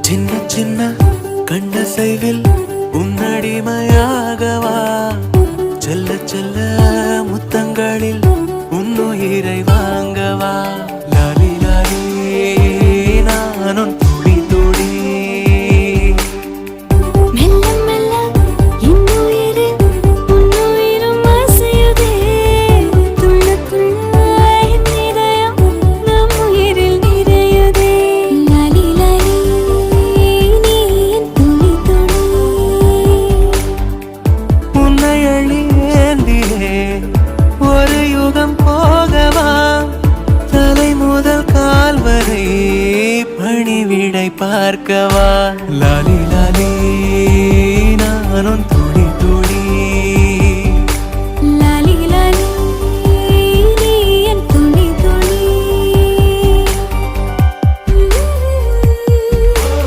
சின்ன சின்ன கண்ணசைவில் உன்னடிமையாகவா செல்ல செல்ல முத்தங்களில் உன்னுயிரை வாங்கவா லாலி லாலி நானும் துளி துளி மெல்ல மெல்ல இன்னுயிரு உன்னுயிரும் அசையுதே துள்ள துள்ள என் இதயம் நம் உயிரில் நிறையுதே லாலி லாலி நீ என் துளி துளி உன்னை அள்ளி ஏந்தியே ஒரு யுகம் போகவா தலை முதல் கால் வரை பணிவிடை பார்க்கவா லாலி லாலி நானும்